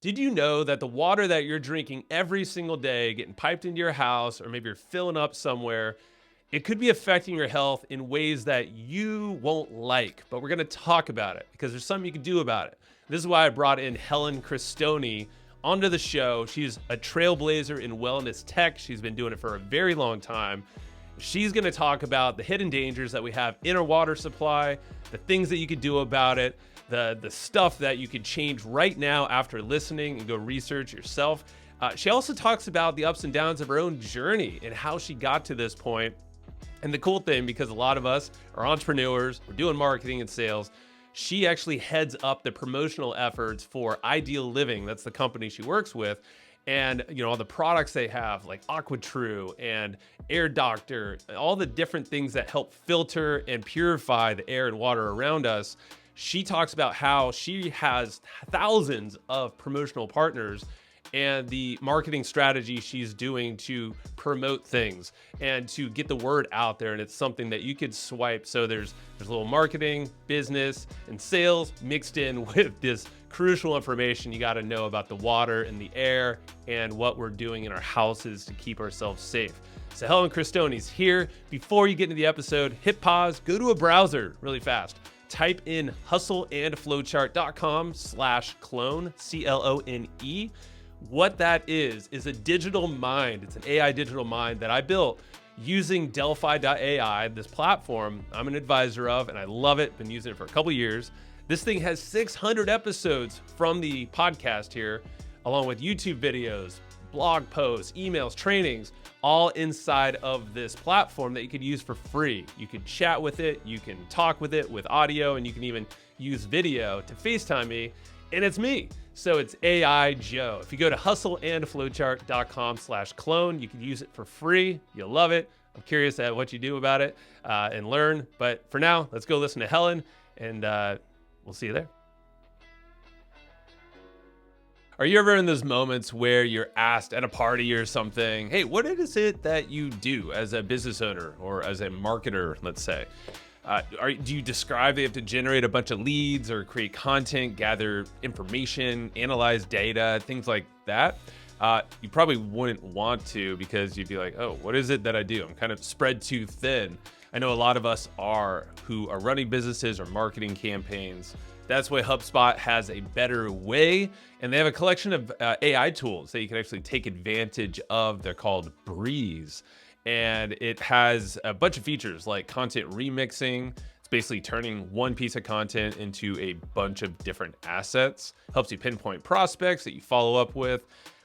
Did you know that the water that you're drinking every single day, getting piped into your house, or maybe you're filling up somewhere, it could be affecting your health in ways that you won't like? But we're going to talk about it because there's something you can do about it. This is why I brought in Helen Christoni onto the show. She's a trailblazer in wellness tech. She's been doing it for a very long time. She's going to talk about the hidden dangers that we have in our water supply, the things that you could do about it, the stuff that you could change right now after listening and go research yourself. She also talks about the ups and downs of her own journey and how she got to this point. And the cool thing, because a lot of us are entrepreneurs, we're doing marketing and sales, she actually heads up the promotional efforts for Ideal Living. That's the company she works with. And, all the products they have, like AquaTrue and Air Doctor, all the different things that help filter and purify the air and water around us. She talks about how she has thousands of promotional partners and the marketing strategy she's doing to promote things and to get the word out there. And it's something that you could swipe. So there's a little marketing, business, and sales mixed in with this crucial information you got to know about the water and the air and what we're doing in our houses to keep ourselves safe. So Helen Christoni's here. Before you get into the episode, hit pause, go to a browser really fast. Type in hustleandflowchart.com/clone, CLONE. What that is a digital mind. It's an AI digital mind that I built using Delphi.ai, this platform I'm an advisor of, and I love it. Been using it for a couple years. This thing has 600 episodes from the podcast here, along with YouTube videos, blog posts, emails, trainings, all inside of this platform that you could use for free. You could chat with it, you can talk with it with audio, and you can even use video to FaceTime me, and it's me. So it's AI Joe. If you go to hustleandflowchart.com/clone, you can use it for free. You'll love it. I'm curious at what you do about it and learn. But for now, let's go listen to Helen, and we'll see you there. Are you ever in those moments where you're asked at a party or something, hey, what is it that you do as a business owner or as a marketer, let's say? Do you describe they have to generate a bunch of leads or create content, gather information, analyze data, things like that? You probably wouldn't want to, because you'd be like, oh, what is it that I do? I'm kind of spread too thin. I know a lot of us who are running businesses or marketing campaigns. That's why HubSpot has a better way. And they have a collection of AI tools that you can actually take advantage of. They're called Breeze. And it has a bunch of features like content remixing. It's basically turning one piece of content into a bunch of different assets. Helps you pinpoint prospects that you follow up with.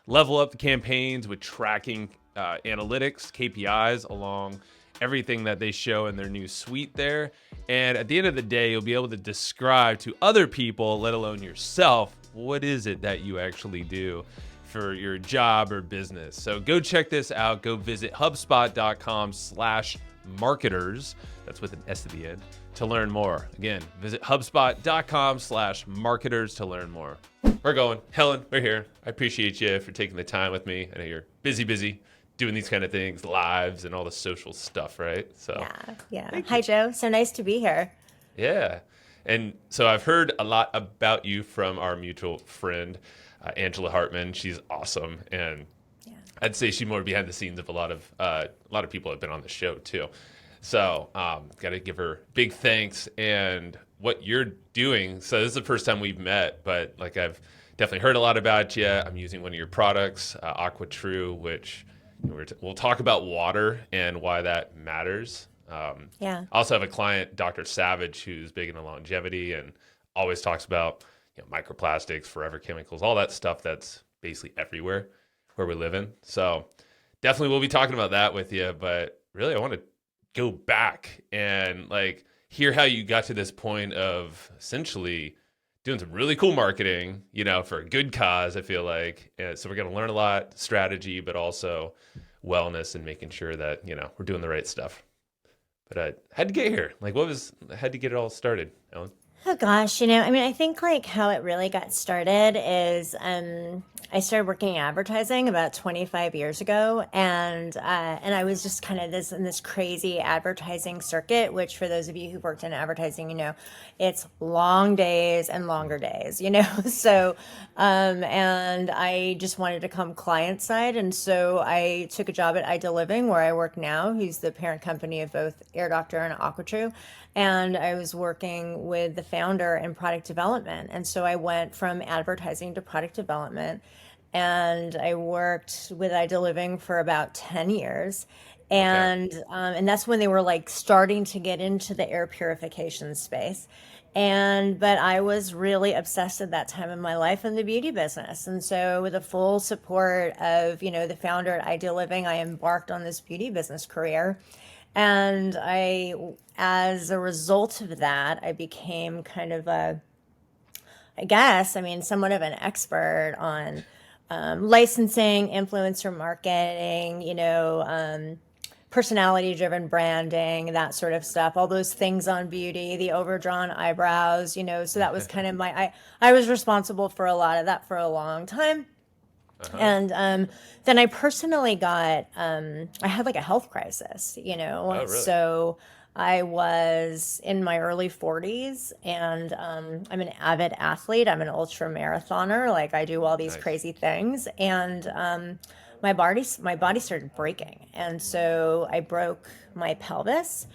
Level up the campaigns with tracking analytics, KPIs along everything that they show in their new suite there. And at the end of the day, you'll be able to describe to other people, let alone yourself, what is it that you actually do for your job or business. So go check this out. Go visit HubSpot.com/marketers. That's with an S at the end to learn more. Again, visit HubSpot.com/marketers to learn more. We're going. Helen, we're here. I appreciate you for taking the time with me. I know you're busy doing these kind of things, lives and all the social stuff, right? So yeah. Hi, Joe. So nice to be here. Yeah. And so I've heard a lot about you from our mutual friend, Angela Hartman. She's awesome. And I'd say she's more behind the scenes of a lot of people have been on the show too. So got to give her big thanks and what you're doing. So this is the first time we've met, but like I've definitely heard a lot about you. I'm using one of your products, AquaTrue, which we'll talk about water and why that matters. I also have a client, Dr. Savage, who's big into longevity and always talks about microplastics, forever chemicals, all that stuff that's basically everywhere where we live in. So definitely we'll be talking about that with you. But really, I want to go back and hear how you got to this point of essentially doing some really cool marketing, for a good cause, I feel like. And so we're going to learn a lot, strategy, but also wellness and making sure that, we're doing the right stuff. But I had to get here. I had to get it all started, Ellen? Oh gosh, I think how it really got started is I I started working in advertising about 25 years ago, and I was just kind of this in this crazy advertising circuit. Which, for those of you who've worked in advertising, it's long days and longer days. So, and I just wanted to come client side, and so I took a job at iDeliving, where I work now, who's the parent company of both Air Doctor and AquaTrue. And I was working with the founder in product development. And so I went from advertising to product development. And I worked with iDeliving for about 10 years. Okay. And that's when they were like starting to get into the air purification space. But I was really obsessed at that time in my life in the beauty business. And so with the full support of, the founder at iDeliving, I embarked on this beauty business career. And as a result of that, I became kind of I guess, somewhat of an expert on licensing, influencer marketing, personality driven branding, that sort of stuff, all those things on beauty, the overdrawn eyebrows, so that was kind of I was responsible for a lot of that for a long time. Uh-huh. And then I personally I had like a health crisis, Oh, really? so I was in my early 40s, and I'm an avid athlete. I'm an ultra marathoner. Like, I do all these Nice. crazy things. And my body started breaking. And so I broke my pelvis.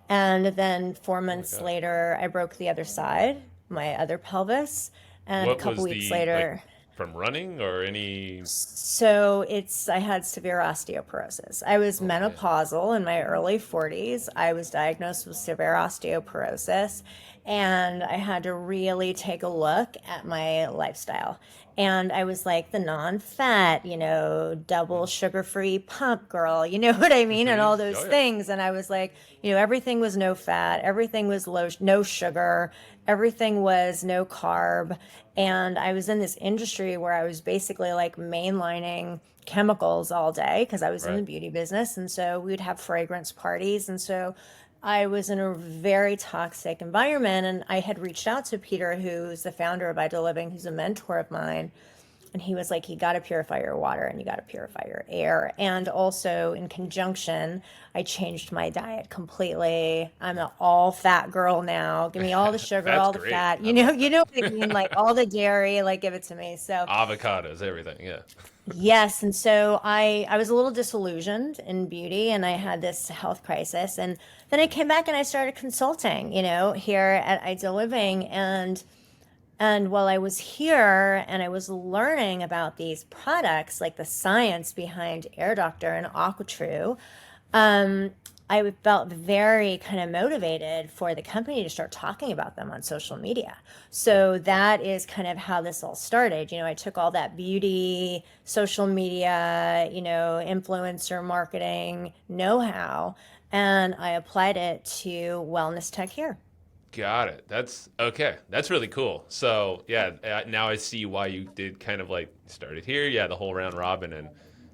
And then four Oh my months gosh. later, I broke the other side, my other pelvis. And a What couple was weeks the like later, from running or any? I had severe osteoporosis. I was Oh man. menopausal in my early 40s. I was diagnosed with severe osteoporosis, and I had to really take a look at my lifestyle. And I was like the non-fat, double sugar-free pump girl, you know what I mean? And Mm-hmm. all those Oh yeah. things. And I was like, everything was no fat, everything was low, no sugar, everything was no carb. And I was in this industry where I was basically like mainlining chemicals all day because I was in the Right. beauty business. And so we'd have fragrance parties. And so I was in a very toxic environment. And I had reached out to Peter, who's the founder of iDeliving, who's a mentor of mine. And he was like, you got to purify your water and you got to purify your air. And also, in conjunction, I changed my diet completely. I'm an all fat girl now. Give me all the sugar, That's all the great. fat. I love You that. know what I mean? Like all the dairy, like give it to me. So Avocados, everything. Yeah. yes, and so I was a little disillusioned in beauty, and I had this health crisis. And then I came back and I started consulting, here at Ideal Living. And while I was here and I was learning about these products, like the science behind Air Doctor and AquaTrue, um, I felt very kind of motivated for the company to start talking about them on social media. Yeah. So that is kind of how this all started. I took all that beauty, social media, influencer marketing know-how, and I applied it to wellness tech here. Got it. That's okay. That's really cool. So yeah, now I see why you did kind of like started here. Yeah, the whole round robin, and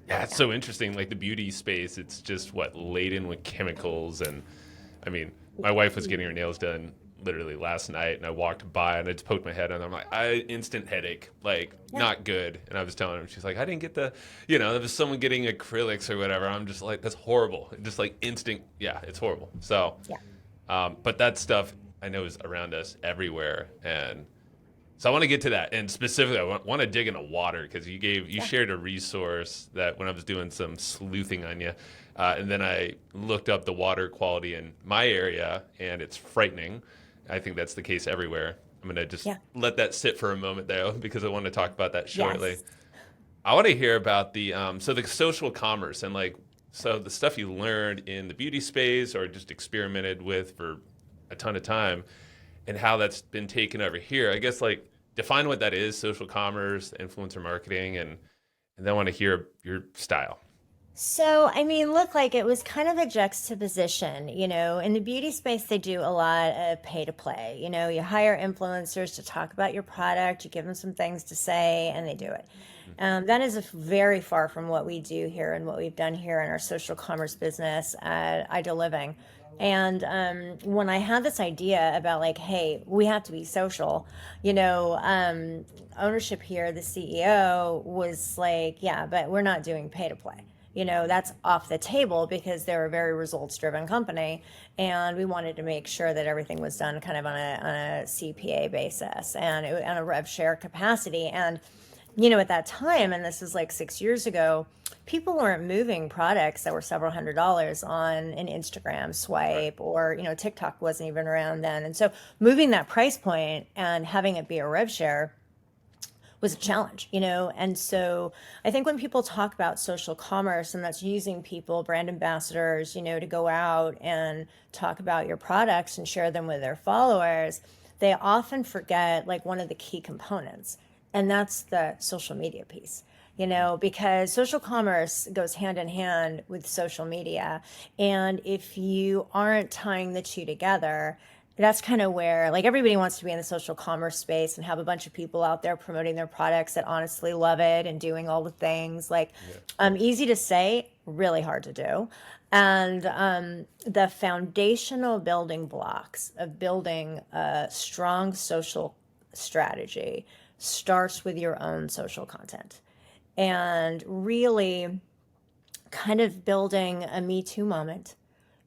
yeah, it's Yeah. so interesting. Like the beauty space, it's just what laden with chemicals, and I mean, my wife was getting her nails done literally last night, and I walked by and I just poked my head, and I'm like, I instant headache, like Yeah. not good. And I was telling her, she's like, I didn't get there was someone getting acrylics or whatever. I'm just like, that's horrible. Just like instant, yeah, it's horrible. So. Yeah. But that stuff I know is around us everywhere, and so I want to get to that. And specifically, I want to dig into water because you Yeah. shared a resource that when I was doing some sleuthing on you, and then I looked up the water quality in my area, and it's frightening. I think that's the case everywhere. I'm gonna just Yeah. let that sit for a moment though, because I want to talk about that shortly. Yes. I want to hear about the social commerce and the stuff you learned in the beauty space or just experimented with for a ton of time and how that's been taken over here. I guess like define what that is, social commerce, influencer marketing, and then I want to hear your style. So, look, like it was kind of a juxtaposition. In the beauty space, they do a lot of pay to play. You hire influencers to talk about your product, you give them some things to say, and they do it. That is very far from what we do here and what we've done here in our social commerce business at Ideal Living. And when I had this idea about like, hey, we have to be social, ownership here, the CEO was like, yeah, but we're not doing pay to play. That's off the table because they're a very results driven company. And we wanted to make sure that everything was done kind of on a CPA basis and on a rev share capacity. And at that time, and this is like 6 years ago, people weren't moving products that were several $100s on an Instagram Right. swipe, or, TikTok wasn't even around then. And so moving that price point and having it be a rev share was a challenge. And so I think when people talk about social commerce, and that's using people, brand ambassadors, to go out and talk about your products and share them with their followers, they often forget like one of the key components, and that's the social media piece. Because social commerce goes hand in hand with social media. And if you aren't tying the two together, that's kind of where like everybody wants to be in the social commerce space and have a bunch of people out there promoting their products that honestly love it and doing all the things like Yeah. easy to say, really hard to do. And the foundational building blocks of building a strong social strategy starts with your own social content, and really kind of building a Me Too moment,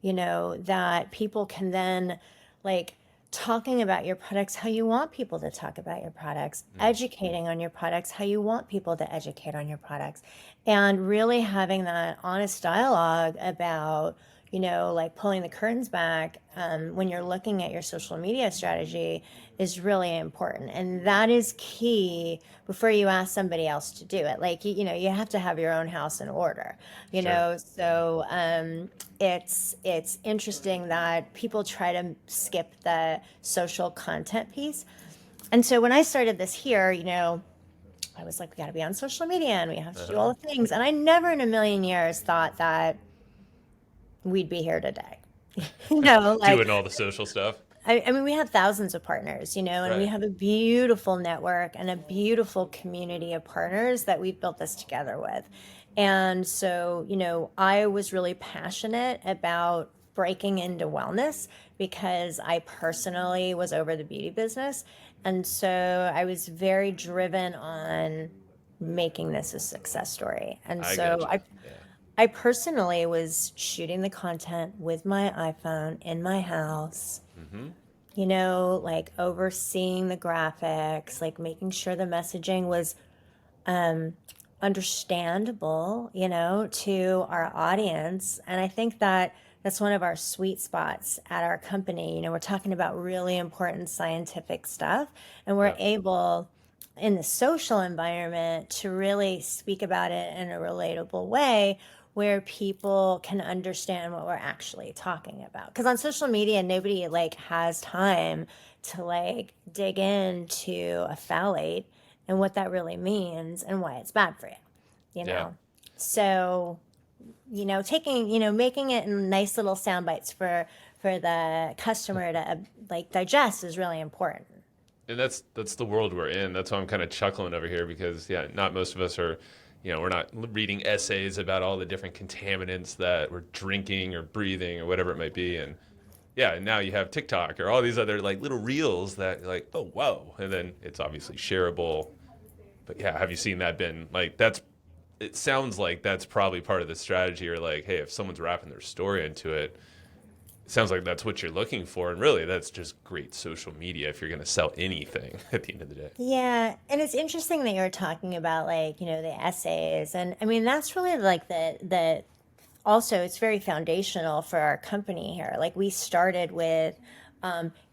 that people can then like talking about your products how you want people to talk about your products, Mm. educating on your products how you want people to educate on your products, and really having that honest dialogue about, like pulling the curtains back when you're looking at your social media strategy is really important. And that is key before you ask somebody else to do it. Like, you have to have your own house in order, Sure. so it's interesting that people try to skip the social content piece. And so when I started this here, I was like, we got to be on social media and we have to do Uh-huh. all the things. And I never in a million years thought that we'd be here today. Like, Doing all the social stuff. I mean, we have thousands of partners, and we Right. have a beautiful network and a beautiful community of partners that we've built this together with. And so, I was really passionate about breaking into wellness because I personally was over the beauty business. And so I was very driven on making this a success story. And I so get you. Yeah. I personally was shooting the content with my iPhone in my house, Mm-hmm. like overseeing the graphics, like making sure the messaging was understandable, to our audience. And I think that that's one of our sweet spots at our company. We're talking about really important scientific stuff, and we're Yeah. able in the social environment to really speak about it in a relatable way where people can understand what we're actually talking about. Because on social media, nobody like has time to like dig into a phthalate and what that really means and why it's bad for you, you Yeah. know? So, taking, making it in nice little sound bites for the customer to like digest is really important. And that's the world we're in. That's why I'm kind of chuckling over here because yeah, not most of us are, we're not reading essays about all the different contaminants that we're drinking or breathing or whatever it might be. And yeah, and now you have TikTok or all these other like little reels that you're like, oh whoa, and then it's obviously shareable. But yeah, have you seen that been like that's? It sounds like that's probably part of the strategy. Or like, hey, if someone's wrapping their story into it, it sounds like that's what you're looking for. And really, that's just great social media if you're going to sell anything at the end of the day. Yeah, and it's interesting that you're talking about like, the essays. And I mean, that's really like the also it's very foundational for our company here. Like we started with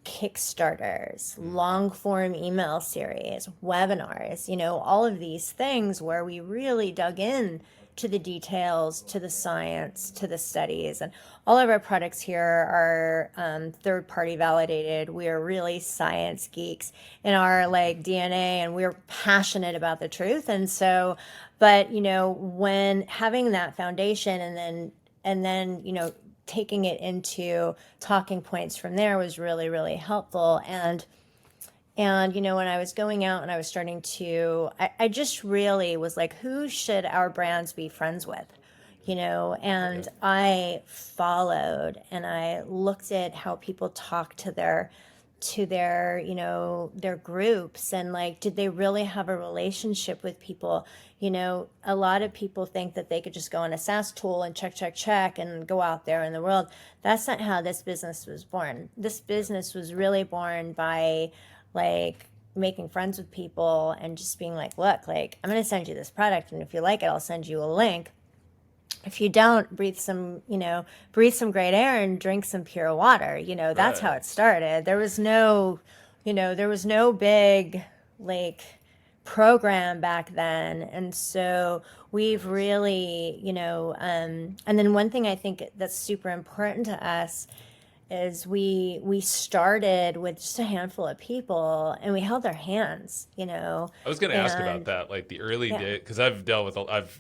Kickstarters, Mm. long form email series, webinars, all of these things where we really dug in to the details, to the science, to the studies. And all of our products here are third party validated. We are really science geeks in our like DNA, and we're passionate about the truth. And so, but when having that foundation and then taking it into talking points from there was really really helpful. And when I was going out and I was starting to I just really was like, who should our brands be friends with? and I followed and I looked at how people talk to their groups, and like, did they really have a relationship with people? A lot of people think that they could just go on a SaaS tool and check and go out there in the world. That's not how this business was born. This business was really born by like making friends with people and just being like, look, like, I'm going to send you this product, and if you like it, I'll send you a link. If you don't, breathe some great air and drink some pure water. That's how Right. it started. There was no big like program back then. And so we've really, and then one thing I think that's super important to us is we started with just a handful of people and we held their hands. I was going to ask about And that, like the early yeah, day, because I've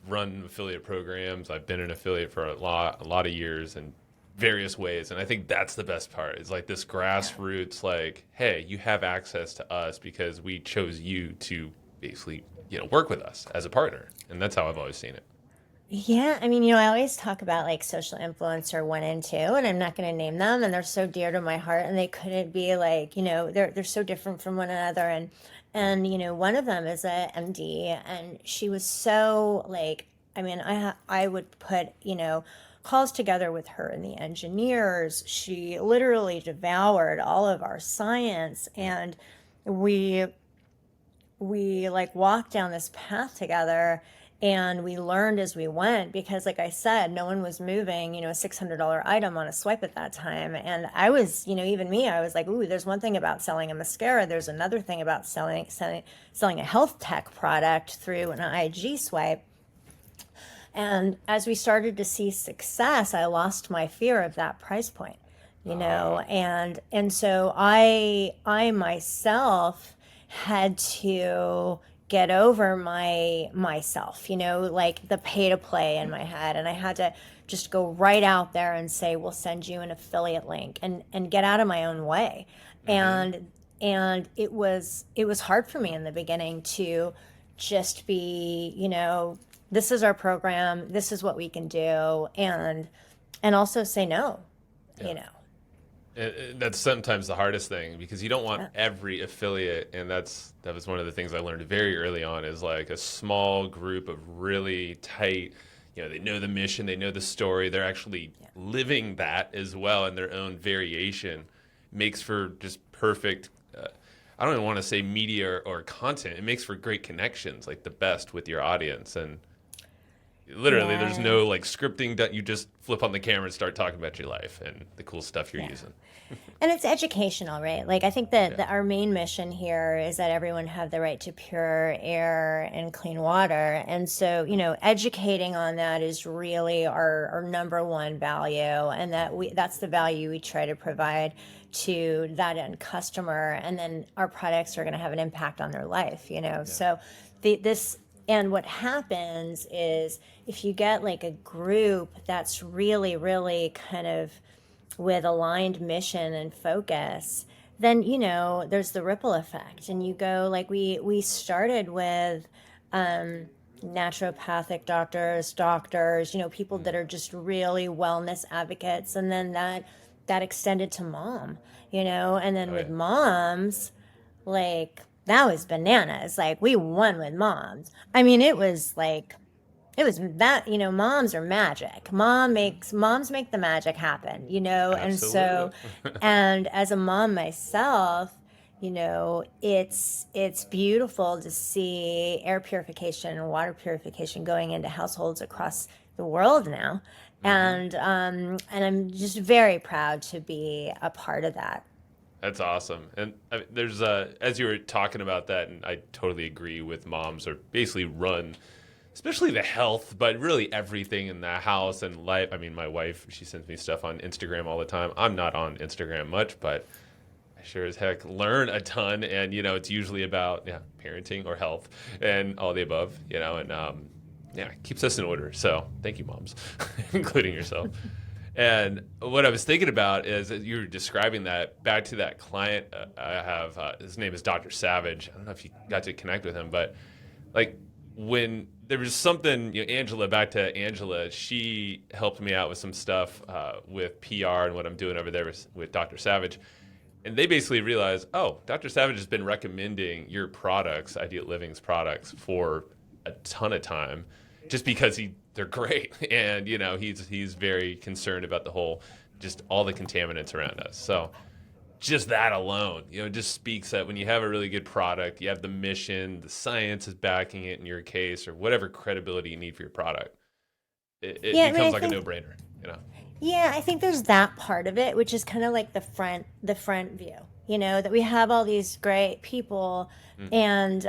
run affiliate programs. I've been an affiliate for a lot of years in various ways, and I think that's the best part. Is like this yeah. grassroots, like, hey, you have access to us because we chose you to basically, work with us as a partner, and that's how I've always seen it. Yeah, I mean, I always talk about like social influencer one and two, and I'm not going to name them, and they're so dear to my heart, and they couldn't be like, they're so different from one another, and one of them is a MD, and she was so like, I mean, I would put calls together with her and the engineers. She literally devoured all of our science, and we we like walked down this path together, and we learned as we went because like I said, no one was moving a $600 item on a swipe at that time. And I was, even me, I was like, ooh, there's one thing about selling a mascara, there's another thing about selling a health tech product through an IG swipe. And as we started to see success, I lost my fear of that price point, Ah, and so I myself had to get over myself, like the pay to play in my head, and I had to just go right out there and say, we'll send you an affiliate link, and get out of my own way. mm-hmm. And it was hard for me in the beginning to just be, this is our program, this is what we can do, and also say no, Yeah. you know. That's sometimes the hardest thing because you don't want Yeah. every affiliate, and that was one of the things I learned very early on is like a small group of really tight, they know the mission, they know the story, they're actually Yeah. living that as well in their own variation, makes for just perfect. I don't even want to say media or content. It makes for great connections, like the best with your audience, and literally there's Yeah. no like scripting that you just flip on the camera and start talking about your life and the cool stuff you're Yeah. using. And it's educational, right? Like I think that, Yeah. that our main mission here is that everyone have the right to pure air and clean water. And so, educating on that is really our number one value, and that's the value we try to provide to that end customer. And then our products are going to have an impact on their life. Yeah. So this and what happens is if you get like a group that's really, really kind of with aligned mission and focus, then there's the ripple effect, and you go like we started with naturopathic doctors, people Mm. that are just really wellness advocates, and then that extended to mom, and then Oh with yeah. moms, like that was bananas. Like we won with moms. I mean, it was that, moms are magic. Moms make the magic happen. And Absolutely. so, and as a mom myself, it's beautiful to see air purification and water purification going into households across the world now. Hmm. And I'm just very proud to be a part of that. That's awesome. And there's as you were talking about that, and I totally agree with moms are basically run, especially the health, but really everything in the house and life. I mean, my wife, she sends me stuff on Instagram all the time. I'm not on Instagram much, but I sure as heck learn a ton. And, it's usually about, yeah, parenting or health and all the above, and yeah, it keeps us in order. So thank you, moms, including yourself. And what I was thinking about is that you were describing that back to that client I have. His name is Dr. Savage. I don't know if you got to connect with him, but like when there was something, Angela, back to Angela, she helped me out with some stuff with PR and what I'm doing over there with Dr. Savage. And they basically realized, oh, Dr. Savage has been recommending your products, Ideal Living's products, for a ton of time, just because they're great. And, he's very concerned about just all the contaminants around us. So just that alone, just speaks that when you have a really good product, you have the mission, the science is backing it in your case, or whatever credibility you need for your product, it becomes like a no-brainer, Yeah, I think there's that part of it, which is kind of like the front view, that we have all these great people and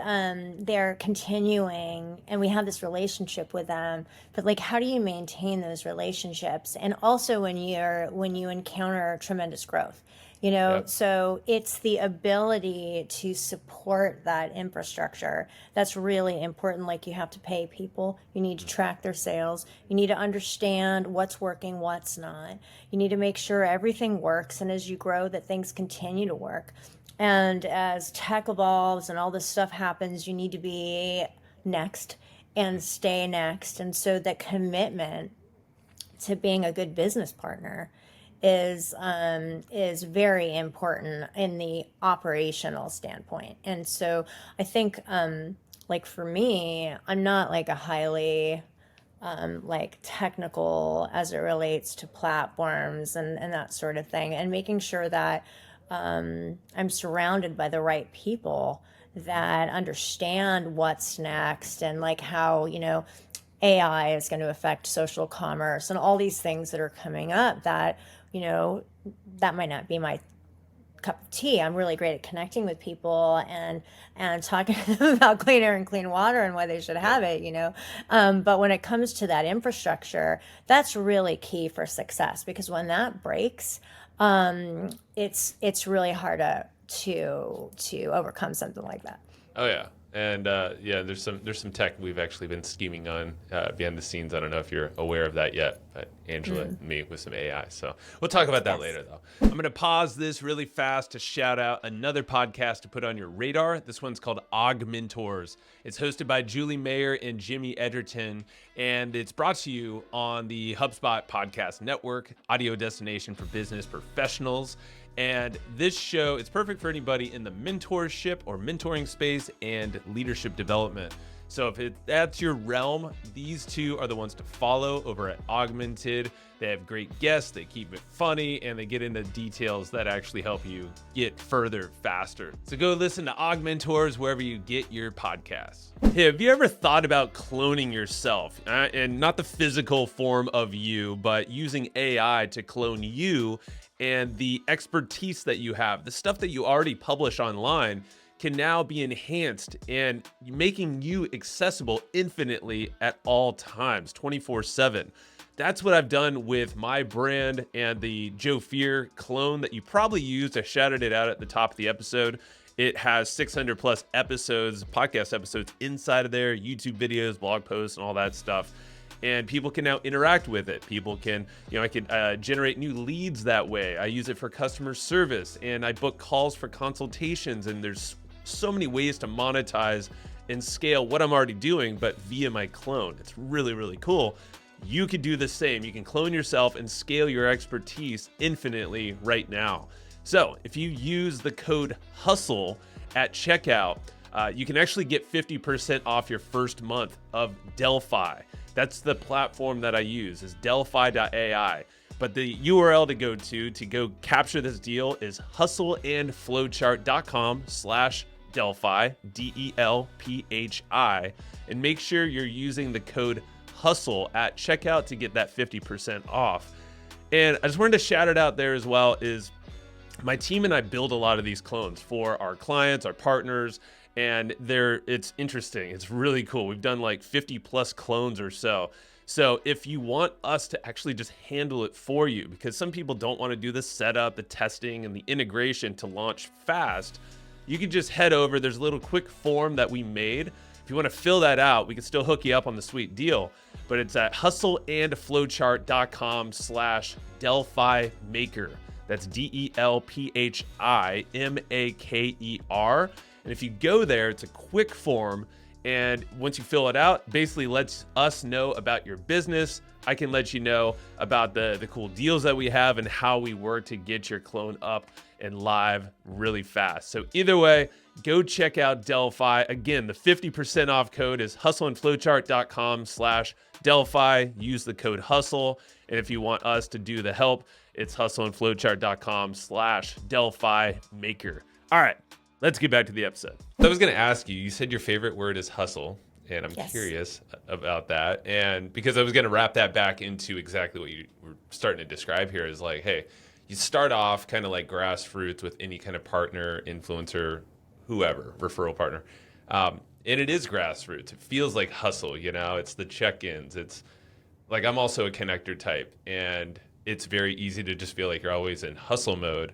they're continuing and we have this relationship with them, but like, how do you maintain those relationships? And also when you encounter tremendous growth, Yep. so it's the ability to support that infrastructure that's really important. Like, you have to pay people, you need to track their sales, you need to understand what's working, what's not. You need to make sure everything works, and as you grow, that things continue to work. And as tech evolves and all this stuff happens, you need to be next and stay next. And so the commitment to being a good business partner is very important in the operational standpoint. And so I think like for me, I'm not like a highly like technical as it relates to platforms and that sort of thing, and making sure that I'm surrounded by the right people that understand what's next, and like how AI is going to affect social commerce and all these things that are coming up that that might not be my cup of tea. I'm really great at connecting with people and talking to them about clean air and clean water and why they should have it, but when it comes to that infrastructure, that's really key for success, because when that breaks, it's really hard to overcome something like that. Oh yeah. And there's some tech we've actually been scheming on behind the scenes. I don't know if you're aware of that yet, but Angela and me with some AI. So we'll talk about that later, though. I'm going to pause this really fast to shout out another podcast to put on your radar. This one's called Augmentors. It's hosted by Julie Mayer and Jimmy Edgerton, and it's brought to you on the HubSpot Podcast Network, audio destination for business professionals. And this show is perfect for anybody in the mentorship or mentoring space and leadership development. So if that's your realm, these two are the ones to follow over at Augmented. They have great guests, they keep it funny, and they get into details that actually help you get further faster. So go listen to Augmentors wherever you get your podcasts. Hey, have you ever thought about cloning yourself? And not the physical form of you, but using AI to clone you and the expertise that you have, the stuff that you already publish online, can now be enhanced and making you accessible infinitely at all times, 24/7. That's what I've done with my brand and the Joe Fier clone that you probably used. I shouted it out at the top of the episode. It has 600 plus episodes, podcast episodes inside of there, YouTube videos, blog posts, and all that stuff. And people can now interact with it. People can, I can generate new leads that way. I use it for customer service, and I book calls for consultations. And there's so many ways to monetize and scale what I'm already doing, but via my clone. It's really, really cool. You could do the same. You can clone yourself and scale your expertise infinitely right now. So if you use the code HUSTLE at checkout, you can actually get 50% off your first month of Delphi. That's the platform that I use, is delphi.ai. But the URL to go capture this deal is hustleandflowchart.com/Delphi, DELPHI. And make sure you're using the code HUSTLE at checkout to get that 50% off. And I just wanted to shout it out there as well, is my team and I build a lot of these clones for our clients, our partners, and it's interesting. It's really cool. We've done like 50 plus clones or so. So if you want us to actually just handle it for you, because some people don't want to do the setup, the testing, and the integration to launch fast, you can just head over. There's a little quick form that we made. If you want to fill that out, we can still hook you up on the sweet deal. But it's at hustleandflowchart.com/Delphi Maker. That's DELPHIMAKER. And if you go there, it's a quick form, And once you fill it out, basically lets us know about your business. I can let you know about the cool deals that we have and how we work to get your clone up and live really fast. So either way, go check out Delphi. Again, the 50% off code is hustleandflowchart.com/Delphi. Use the code HUSTLE. And if you want us to do the help, it's hustleandflowchart.com/Delphi Maker. All right, let's get back to the episode. So I was going to ask you, you said your favorite word is hustle. And I'm curious about that. And because I was going to wrap that back into exactly what you were starting to describe here is like, hey, you start off kind of like grassroots with any kind of partner, influencer, whoever, referral partner. And it is grassroots. It feels like hustle, you know, it's the check-ins. It's like, I'm also a connector type, and it's very easy to just feel like you're always in hustle mode.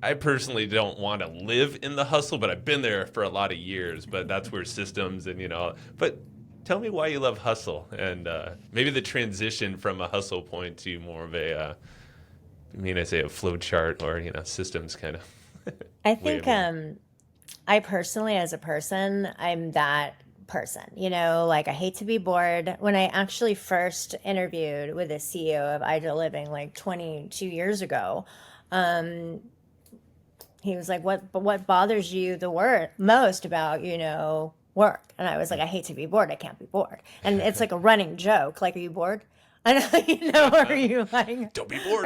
I personally don't want to live in the hustle, but I've been there for a lot of years. But that's where systems and, you know, but tell me why you love hustle and maybe the transition from a hustle point to more of a, I say a flow chart or, you know, systems kind of. I think I personally, as a person, I'm that person, you know, like I hate to be bored. When I actually first interviewed with the CEO of Ideal Living like 22 years ago, he was like, what bothers you the most about, you know, work? And I was like, I hate to be bored. I can't be bored. And it's like a running joke. Like, are you bored? I know, you know, are you like, don't be bored.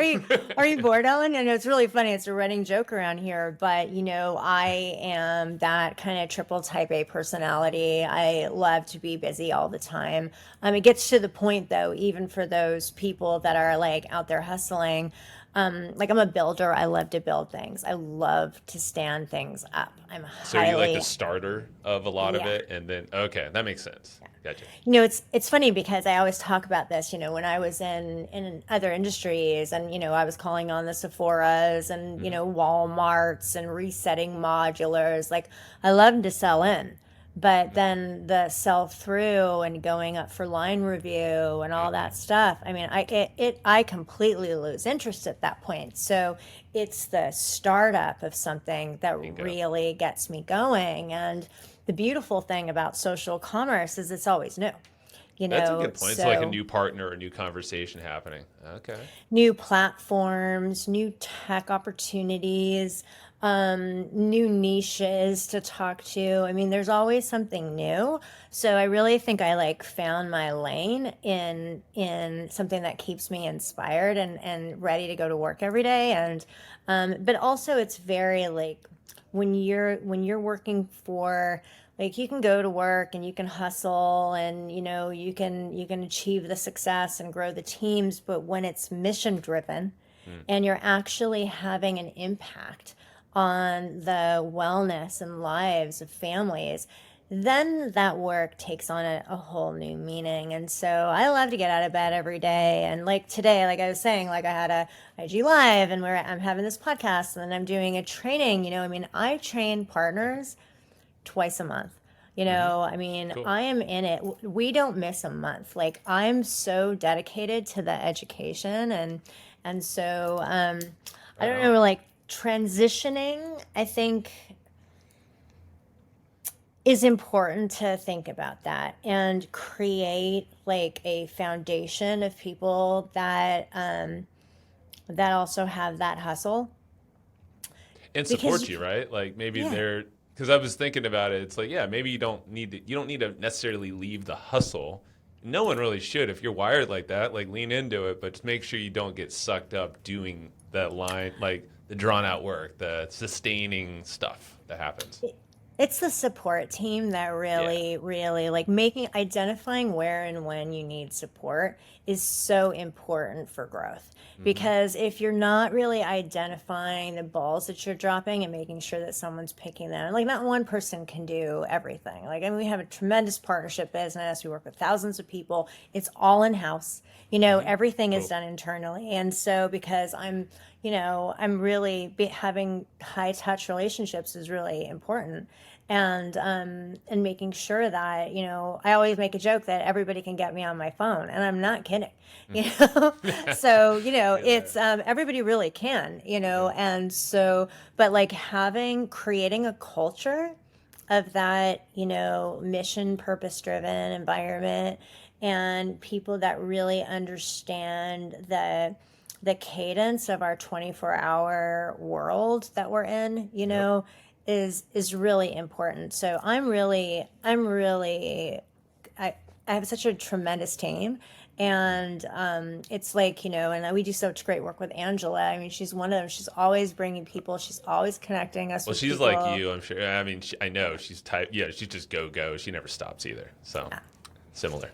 Are you bored, Ellen? I know it's really funny. It's a running joke around here, but you know, I am that kind of triple type A personality. I love to be busy all the time. It gets to the point though, even for those people that are like out there hustling, like I'm a builder. I love to build things. I love to stand things up. So you're like the starter of a lot of it, and then okay, that makes sense. Yeah. Gotcha. You know, it's funny because I always talk about this. You know, when I was in other industries, and you know, I was calling on the Sephoras and you know, Walmarts and resetting modulars. Like I love to sell in. But then the sell through and going up for line review and all that stuff, I mean, I completely lose interest at that point. So it's the startup of something that really gets me going. And the beautiful thing about social commerce is it's always new. You know, that's a good point. It's like a new partner, a new conversation happening. Okay. New platforms, new tech opportunities, new niches to talk to. I mean, there's always something new. So I really think I like found my lane in something that keeps me inspired and ready to go to work every day. And but also it's very like when you're working for, like, you can go to work and you can hustle and you know you can achieve the success and grow the teams, but when it's mission driven and you're actually having an impact on the wellness and lives of families, then that work takes on a whole new meaning. And so I love to get out of bed every day. And like today, like I was saying, like I had a IG Live and I'm having this podcast and then I'm doing a training. You know, I mean, I train partners twice a month. You know, I mean, cool. I am in it. We don't miss a month. Like I'm so dedicated to the education. And so I don't know, like transitioning, I think is important to think about that and create like a foundation of people that that also have that hustle and support you, right? Like maybe they're, because I was thinking about it, it's like, yeah, maybe you don't need to necessarily leave the hustle. No one really should. If you're wired like that, like lean into it, but just make sure you don't get sucked up doing that line, like the drawn out work, the sustaining stuff that happens. It's the support team that really like identifying where and when you need support is so important for growth. Because if you're not really identifying the balls that you're dropping and making sure that someone's picking them, like not one person can do everything. Like, I mean, we have a tremendous partnership business. We work with thousands of people. It's all in-house. You know, everything is done internally. And so because I'm really having high touch relationships is really important. And making sure that, you know, I always make a joke that everybody can get me on my phone, and I'm not kidding, you know? So, you know, it's, everybody really can, you know? And so, but like creating a culture of that, mission purpose driven environment, and people that really understand the cadence of our 24-hour world that we're in, Yep. is really important. So I, I have such a tremendous team. And it's like, and we do such great work with Angela. I mean, she's one of them. She's always bringing people, she's always connecting us Well, with she's like people. you, I'm sure. I mean, I know she's type. Yeah, she's just go go. She never stops either. So Yeah. similar.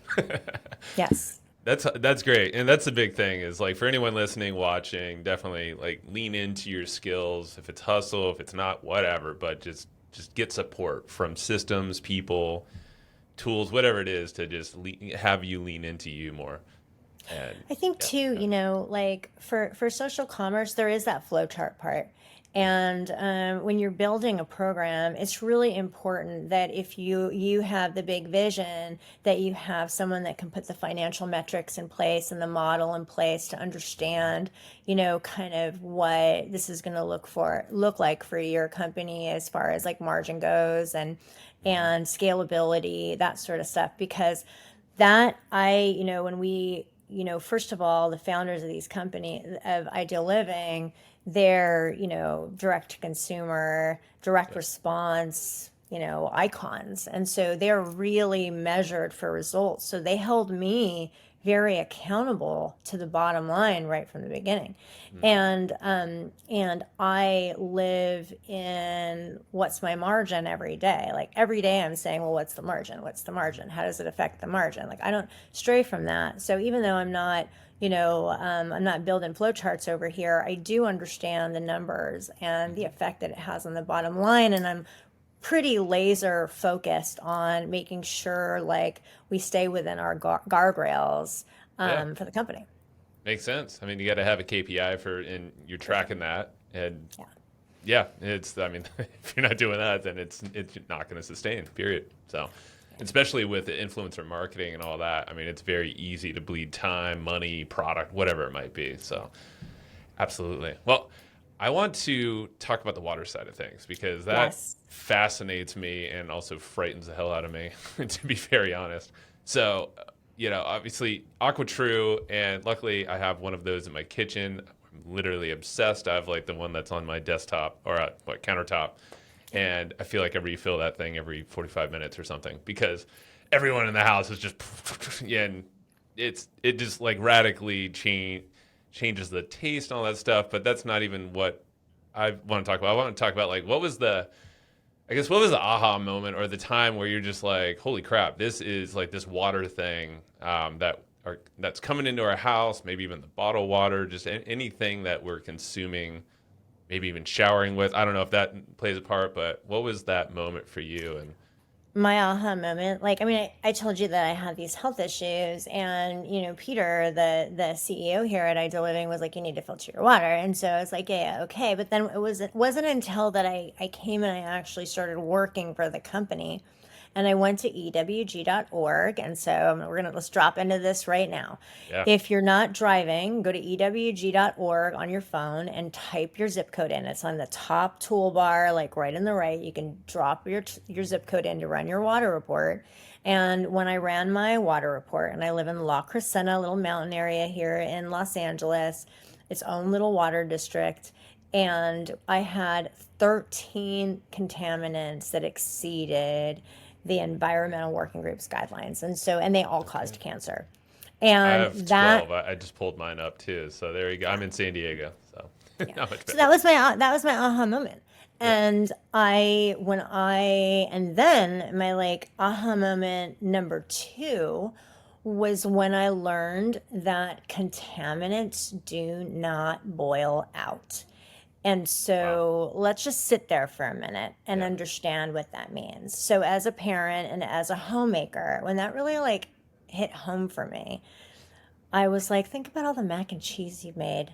Yes. That's great, and that's the big thing is like for anyone listening, watching, definitely like lean into your skills. If it's hustle, if it's not, whatever, but just get support from systems, people, tools, whatever it is to just have you lean into you more. And I think yeah, too, like for social commerce, there is that flowchart part. And when you're building a program, it's really important that if you have the big vision, that you have someone that can put the financial metrics in place and the model in place to understand, kind of what this is going to look like for your company as far as like margin goes and scalability, that sort of stuff. Because that when we first of all, the founders of these companies of Ideal Living, they're direct to consumer, direct yeah, response, icons, and so they're really measured for results. So they held me very accountable to the bottom line right from the beginning. mm, And I live in what's my margin every day. Like every day I'm saying, well, what's the margin? What's the margin? How does it affect the margin? Like I don't stray from that. So even though I'm not building flowcharts over here, I do understand the numbers and the mhm. effect that it has on the bottom line. And I'm pretty laser focused on making sure like we stay within our guardrails Yeah, for the company. makes sense. I mean, you got to have a KPI for, and you're For sure. tracking that, and Yeah. yeah, it's. I mean, if you're not doing that, then it's not going to sustain. Period. So, especially with the influencer marketing and all that, I mean, it's very easy to bleed time, money, product, whatever it might be. So, absolutely. Well, I want to talk about the water side of things because that Yes. fascinates me and also frightens the hell out of me, to be very honest. So, obviously, AquaTrue, and luckily I have one of those in my kitchen. I'm literally obsessed. I have like the one that's on my desktop or countertop, and I feel like I refill that thing every 45 minutes or something because everyone in the house is just yeah, and it just like radically changes the taste and all that stuff. But that's not even what I want to talk about. I want to talk about like what was the aha moment or the time where you're just like, holy crap, this is like this water thing that's coming into our house, maybe even the bottled water, just anything that we're consuming, maybe even showering with. I don't know if that plays a part, but what was that moment for you? And My aha moment, like, I mean, I told you that I had these health issues, and Peter, the CEO here at Ideal Living, was like, you need to filter your water. And so I was like, yeah, yeah, okay. But then it wasn't until that I came and I actually started working for the company, and I went to ewg.org. And so let's drop into this right now. yeah, If you're not driving, go to ewg.org on your phone and type your zip code in. It's on the top toolbar, like right in the right. You can drop your zip code in to run your water report. And when I ran my water report, and I live in La Crescenta, a little mountain area here in Los Angeles, its own little water district, and I had 13 contaminants that exceeded the environmental working group's guidelines, and they all okay. caused cancer. I And have that 12. I just pulled mine up too. So there you go. Yeah, I'm in San Diego, so yeah. not much So better. that was my aha moment. Yeah. And then my like aha moment number two was when I learned that contaminants do not boil out. And Wow. so let's just sit there for a minute and Yeah. understand what that means. So as a parent and as a homemaker, when that really like hit home for me, I was like, think about all the mac and cheese you've made.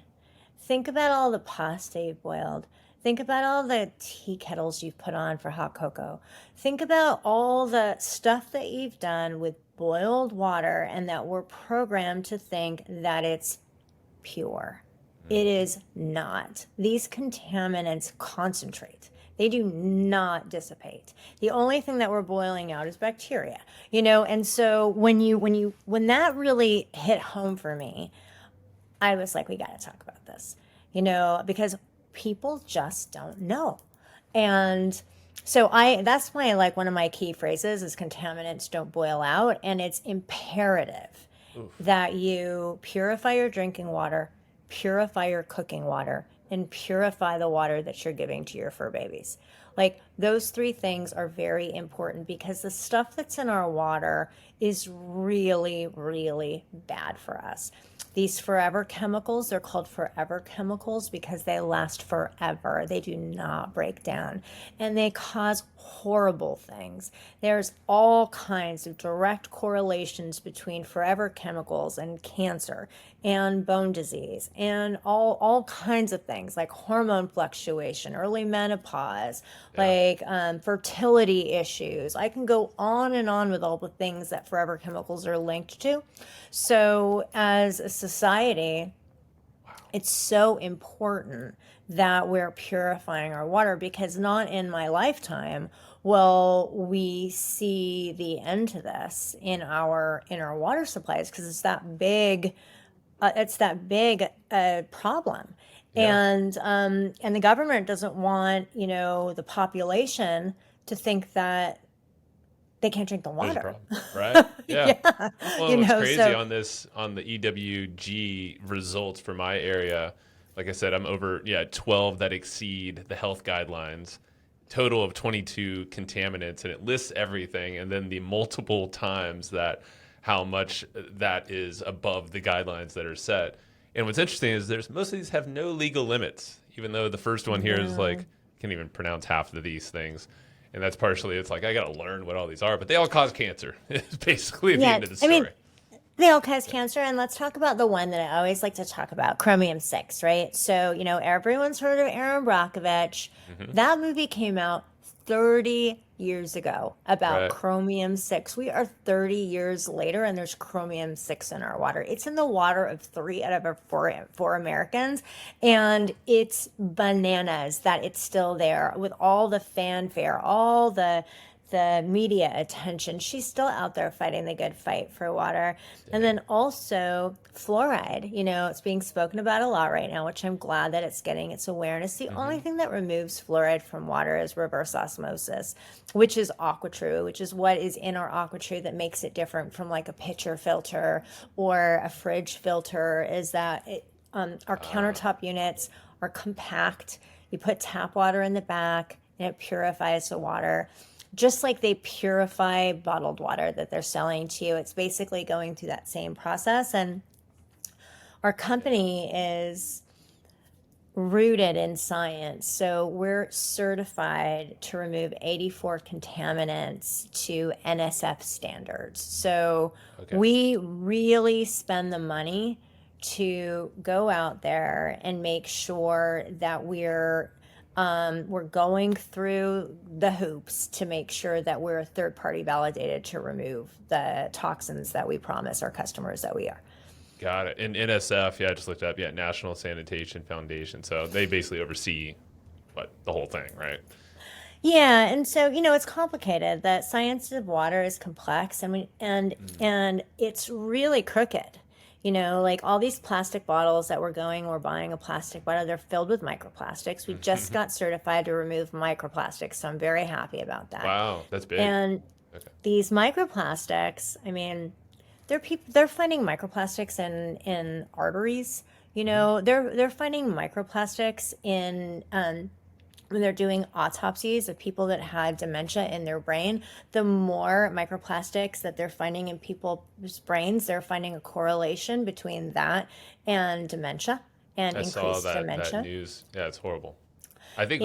Think about all the pasta you've boiled. Think about all the tea kettles you've put on for hot cocoa. Think about all the stuff that you've done with boiled water and that we're programmed to think that it's pure. It Hmm. is not. These contaminants concentrate. They do not dissipate. The only thing that we're boiling out is bacteria, you know? And so when that really hit home for me, I was like, we got to talk about this, you know, because people just don't know. And so that's why like one of my key phrases is contaminants don't boil out. And it's imperative that you purify your drinking water, purify your cooking water, and purify the water that you're giving to your fur babies. Like those three things are very important because the stuff that's in our water is really, really bad for us. These forever chemicals, they're called forever chemicals because they last forever. They do not break down and they cause horrible things. There's all kinds of direct correlations between forever chemicals and cancer and bone disease and all kinds of things like hormone fluctuation, early menopause, like fertility issues. I can go on and on with all the things that forever chemicals are linked to. So as a society, it's so important that we're purifying our water because not in my lifetime will we see the end to this in our water supplies because it's that big problem. And the government doesn't want, you know, the population to think that they can't drink the There's a water. problem, right? Yeah. Yeah. Well, You what's know, crazy so on the EWG results for my area, like I said, I'm over 12 that exceed the health guidelines, total of 22 contaminants, and it lists everything, and then the multiple times that how much that is above the guidelines that are set. And what's interesting is most of these have no legal limits, even though the first one here is like can't even pronounce half of these things. And that's partially, it's like, I got to learn what all these are, but they all cause cancer. It's basically the end of the story. I mean, they all cause cancer. And let's talk about the one that I always like to talk about, chromium 6, right? So, you know, everyone's heard of Aaron Brockovich. That movie came out 30 years ago about chromium 6. We are 30 years later and there's chromium 6 in our water. It's in the water of 3 out of 4 Americans. And it's bananas that it's still there with all the fanfare, all the media attention. She's still out there fighting the good fight for water. And then also fluoride, you know, it's being spoken about a lot right now, which I'm glad that it's getting its awareness. The only thing that removes fluoride from water is reverse osmosis, which is AquaTrue, which is what is in our AquaTrue that makes it different from like a pitcher filter or a fridge filter is that our countertop units are compact. You put tap water in the back and it purifies the water. Just like they purify bottled water that they're selling to you. It's basically going through that same process. And our company is rooted in science. So we're certified to remove 84 contaminants to NSF standards. So we really spend the money to go out there and make sure that we're going through the hoops to make sure that we're third-party validated to remove the toxins that we promise our customers that we are. Got it. And NSF, I just looked up, National Sanitation Foundation. So they basically oversee the whole thing, right? Yeah, and so you know it's complicated. The science of water is complex, and it's really crooked. You know, like all these plastic bottles that we're buying a plastic bottle, they're filled with microplastics. We just got certified to remove microplastics, so I'm very happy about that. Wow, that's big. And these microplastics, I mean, they're finding microplastics in arteries. You know, they're finding microplastics in when they're doing autopsies of people that had dementia in their brain, the more microplastics that they're finding in people's brains, they're finding a correlation between that and dementia and increased dementia. That news. Yeah, it's horrible. I think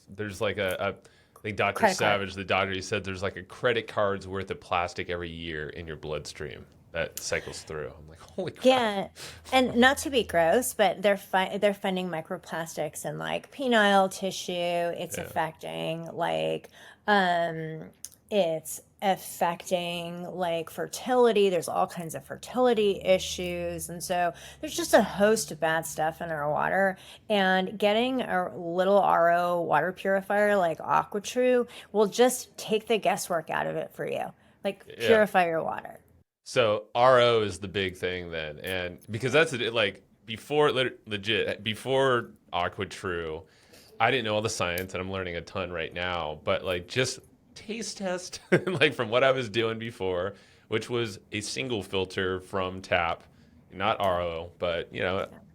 there's like I think Dr. Savage, the doctor, he said there's like a credit card's worth of plastic every year in your bloodstream that cycles through. I'm like, holy crap. Yeah, and not to be gross, but they're finding microplastics in like penile tissue. It's affecting like it's affecting like fertility. There's all kinds of fertility issues. And so there's just a host of bad stuff in our water. And getting a little RO water purifier like AquaTrue will just take the guesswork out of it for you. Like Yeah. purify your water. So RO is the big thing then, and because that's it, like before legit before AquaTrue, I didn't know all the science, and I'm learning a ton right now. But like just taste test, like from what I was doing before, which was a single filter from tap, not RO, but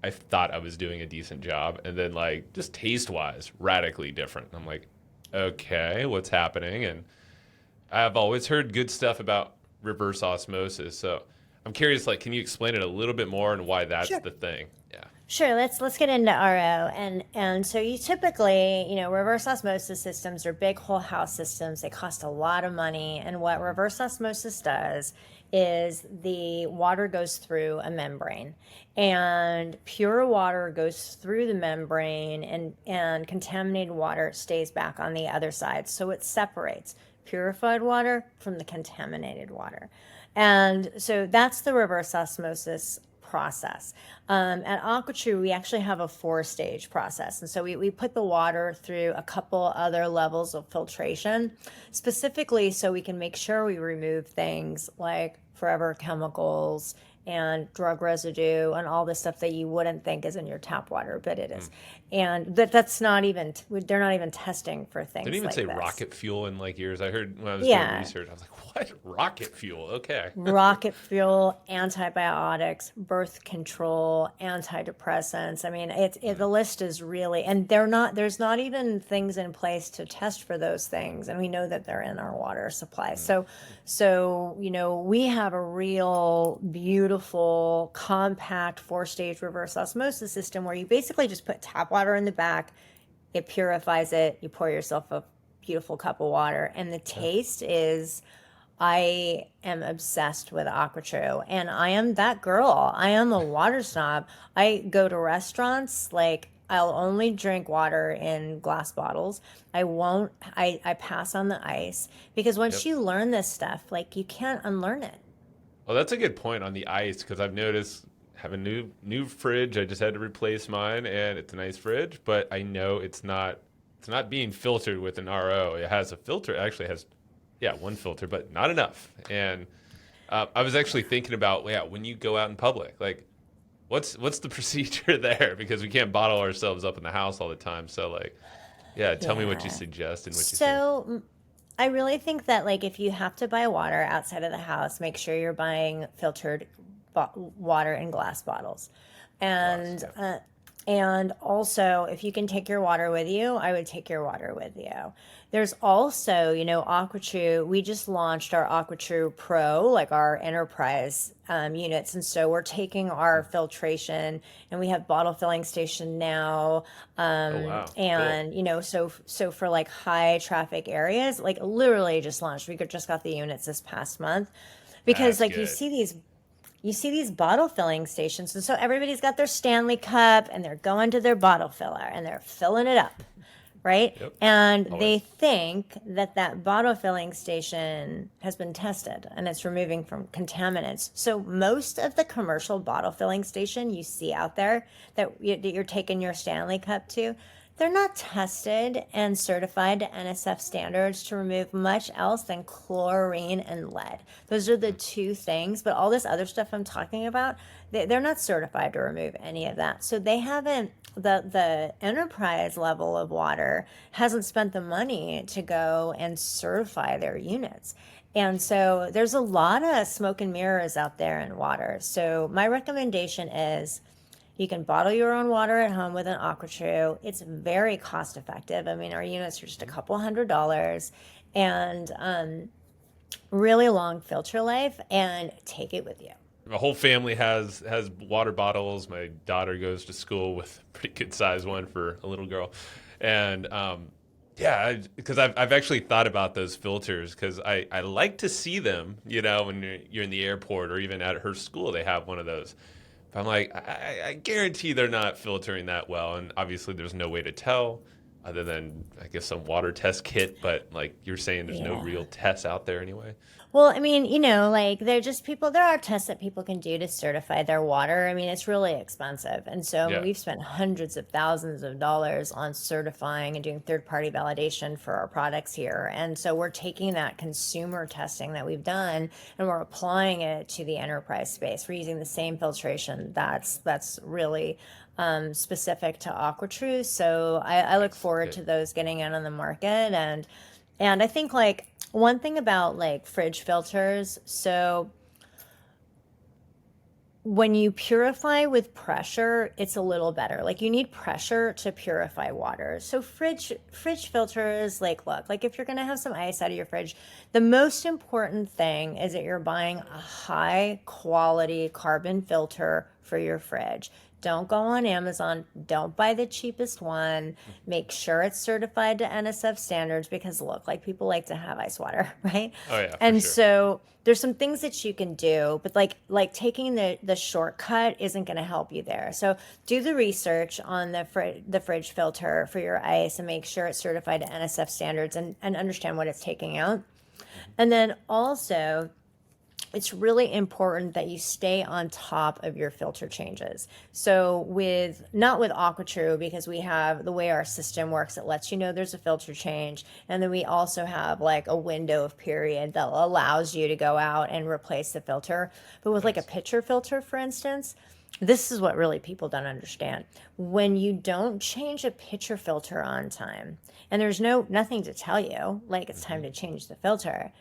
I thought I was doing a decent job, and then like just taste wise, radically different. I'm like, okay, what's happening? And I've always heard good stuff about reverse osmosis. So I'm curious, like, can you explain it a little bit more and why that's Sure. the thing? Yeah. Sure, let's get into RO. And so you typically, reverse osmosis systems are big whole house systems. They cost a lot of money. And what reverse osmosis does is the water goes through a membrane, and pure water goes through the membrane, and contaminated water stays back on the other side. So it separates purified water from the contaminated water. And so that's the reverse osmosis process. At AquaTrue, we actually have a 4-stage process. And so we put the water through a couple other levels of filtration, specifically so we can make sure we remove things like forever chemicals and drug residue and all the stuff that you wouldn't think is in your tap water, but it is. And that's not even, they're not even testing for things They didn't even like say this. rocket fuel in like years. I heard when I was doing Yeah. research, I was like, what? Rocket fuel? Okay. Rocket fuel, antibiotics, birth control, antidepressants. I mean, the list is really, and there's not even things in place to test for those things. And we know that they're in our water supply. So, we have a real beautiful, compact 4-stage reverse osmosis system where you basically just put tap water in the back, it purifies it, you pour yourself a beautiful cup of water, and the taste is, I am obsessed with AquaTrue, and I am that girl. I am a water snob. I go to restaurants, like I'll only drink water in glass bottles. I pass on the ice, because once Yep. you learn this stuff, like you can't unlearn it. Well, that's a good point on the ice because I've noticed have a new fridge. I just had to replace mine, and it's a nice fridge, but I know it's not being filtered with an RO. It has a filter. It actually has, yeah, one filter, but not enough. And I was actually thinking about, yeah, when you go out in public, like, what's the procedure there? Because we can't bottle ourselves up in the house all the time. So, like, yeah, tell me what you Yeah. suggest and what you think. So I really think that, like, if you have to buy water outside of the house, make sure you're buying filtered water in glass bottles. And Glass, yeah. and also, if you can take your water with you, I would take your water with you. There's also, AquaTrue. We just launched our AquaTrue Pro, like our enterprise units. And so we're taking our filtration, and we have bottle filling station now. Oh wow, cool. And, so for like high traffic areas, like literally just launched. Just got the units this past month, because That's like good. you see these bottle filling stations, and so everybody's got their Stanley cup, and they're going to their bottle filler, and they're filling it up, right? Yep. And they Always. think that bottle filling station has been tested, and it's removing from contaminants. So most of the commercial bottle filling station you see out there that you're taking your Stanley cup to, they're not tested and certified to NSF standards to remove much else than chlorine and lead. Those are the two things, but all this other stuff I'm talking about, they're not certified to remove any of that. So they haven't, the enterprise level of water hasn't spent the money to go and certify their units. And so there's a lot of smoke and mirrors out there in water. So my recommendation is, you can bottle your own water at home with an AquaTrue. It's very cost effective. I mean, our units are just a couple $100s, and really long filter life, and take it with you. My whole family has water bottles. My daughter goes to school with a pretty good sized one for a little girl, and yeah, because I've actually thought about those filters because I like to see them. When you're in the airport or even at her school, they have one of those. But I'm like, I guarantee they're not filtering that well, and obviously there's no way to tell. other than I guess some water test kit, but like you're saying there's no Yeah. real tests out there anyway. Well, I mean, like they're just people, there are tests that people can do to certify their water. I mean, it's really expensive. And so, I mean, Yeah. we've spent hundreds of thousands of dollars on certifying and doing third party validation for our products here. And so, we're taking that consumer testing that we've done and we're applying it to the enterprise space. We're using the same filtration that's really specific to AquaTrue. So, I look Nice. forward Good. to those getting out on the market. And I think like one thing about like fridge filters, so when you purify with pressure, it's a little better. Like you need pressure to purify water. So fridge filters, like look, like if you're gonna have some ice out of your fridge, the most important thing is that you're buying a high quality carbon filter for your fridge. Don't go on Amazon. Don't buy the cheapest one. Make sure it's certified to NSF standards because look, like people like to have ice water, right? Oh yeah, for And sure. so there's some things that you can do, but like taking the shortcut isn't going to help you there. So do the research on the fridge filter for your ice and make sure it's certified to NSF standards and understand what it's taking out. Mhm. And then also it's really important that you stay on top of your filter changes. So with not with AquaTrue because we have the way our system works, it lets you know there's a filter change, and then we also have like a window of period that allows you to go out and replace the filter. But with like a Nice. pitcher filter, for instance, this is what really people don't understand. When you don't change a pitcher filter on time, and there's nothing to tell you, like it's Hmm. time to change the filter,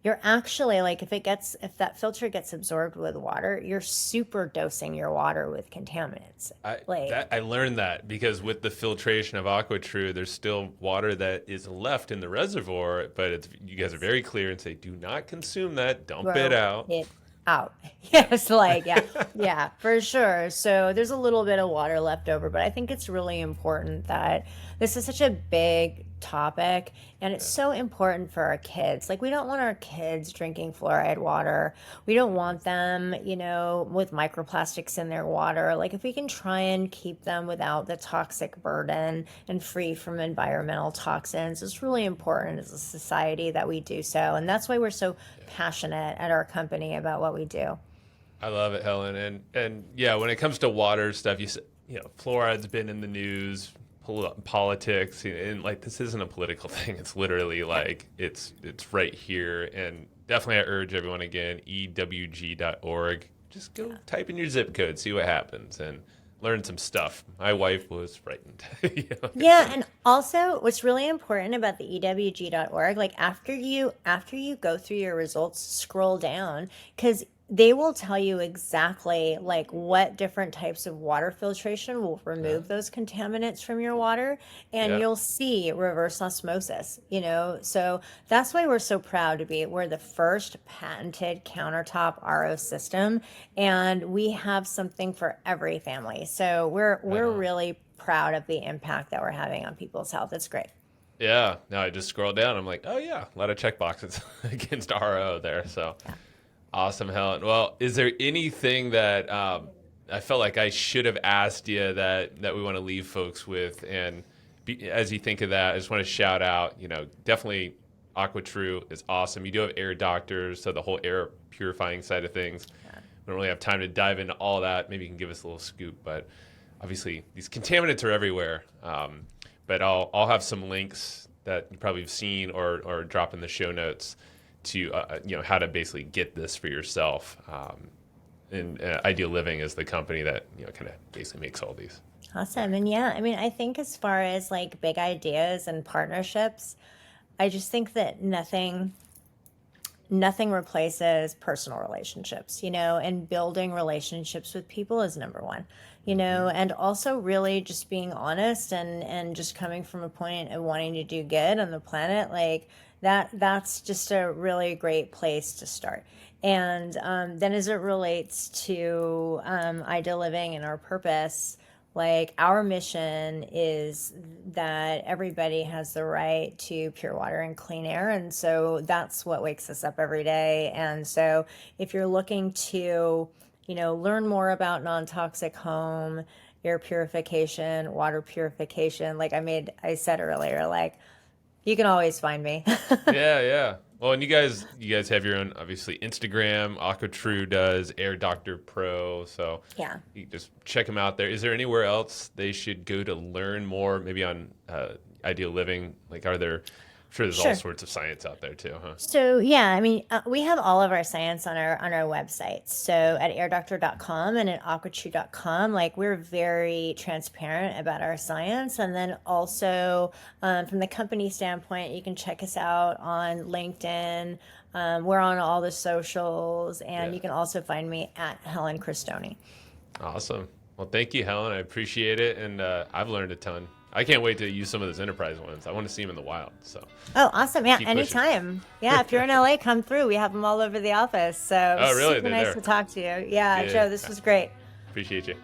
you're actually like if that filter gets absorbed with water, you're super dosing your water with contaminants. Like I learned that because with the filtration of AquaTrue, there's still water that is left in the reservoir, but you guys are very clear and say do not consume that, dump it throw out. it out. Yeah. Yes, like yeah, for sure. So there's a little bit of water left over, but I think it's really important that this is such a big topic and it's Yeah. so important for our kids. Like we don't want our kids drinking fluoride water. We don't want them, with microplastics in their water. Like if we can try and keep them without the toxic burden and free from environmental toxins, it's really important as a society that we do so. And that's why we're so Yeah. passionate at our company about what we do. I love it, Helen. And yeah, when it comes to water stuff, fluoride's been in the news, politics, and like this isn't a political thing. It's literally like it's right here. And definitely, I urge everyone again, ewg.org. Just go type in your zip code, see what happens, and learn some stuff. My wife was frightened. Yeah, and also what's really important about the ewg.org, like after you go through your results, scroll down because they will tell you exactly like what different types of water filtration will Uh, remove those contaminants from your water, and yeah. you'll see reverse osmosis. So that's why we're so proud to be we're the first patented countertop RO system, and we have something for every family. So we're Right we're on. really proud of the impact that we're having on people's health. It's great. Yeah. Now I just scroll down. I'm like, oh yeah, a lot of check boxes against RO there. So Yeah. awesome, Helen. Well, is there anything that I felt like I should have asked you that we want to leave folks with? And as you think of that, I just want to shout out, definitely AquaTrue is awesome. You do have air doctors, so the whole air purifying side of things. We don't really have time to dive into all that. Maybe you can give us a little scoop, but obviously these contaminants are everywhere. But I'll have some links that you probably have seen or drop in the show notes to how to basically get this for yourself. And Ideal Living is the company that kind of basically makes all these. Awesome. And yeah, I mean, I think as far as like big ideas and partnerships, I just think that nothing replaces personal relationships, and building relationships with people is number one, Hmm. and also really just being honest and just coming from a point of wanting to do good on the planet, like that's just a really great place to start. And then as it relates to ideal living and our purpose, like our mission is that everybody has the right to pure water and clean air. And so that's what wakes us up every day. And so if you're looking to, learn more about non-toxic home, air purification, water purification. Like I said earlier, like you can always find me. Yeah, yeah. Well, and you guys have your own, obviously, Instagram. AquaTrue does, Air Doctor Pro. So Yeah. you can just check them out there. Is there anywhere else they should go to learn more, maybe on ideal living? Like, are there? I'm sure there's all Sure. sorts of science out there too, huh? So yeah, I mean, we have all of our science on our website. So at airdoctor.com and at aquachew.com, like we're very transparent about our science. And then also from the company standpoint, you can check us out on LinkedIn. We're on all the socials, and Yeah. you can also find me at Helen Christoni. Awesome. Well, thank you, Helen. I appreciate it, and I've learned a ton. I can't wait to use some of those enterprise ones. I want to see them in the wild. So. Oh, awesome. Yeah, Keep pushing. anytime. Yeah, if you're in LA, come through. We have them all over the office. So it was Oh, really? super They're nice there. to talk to you. Yeah, Yeah. Joe, this was great. Appreciate you.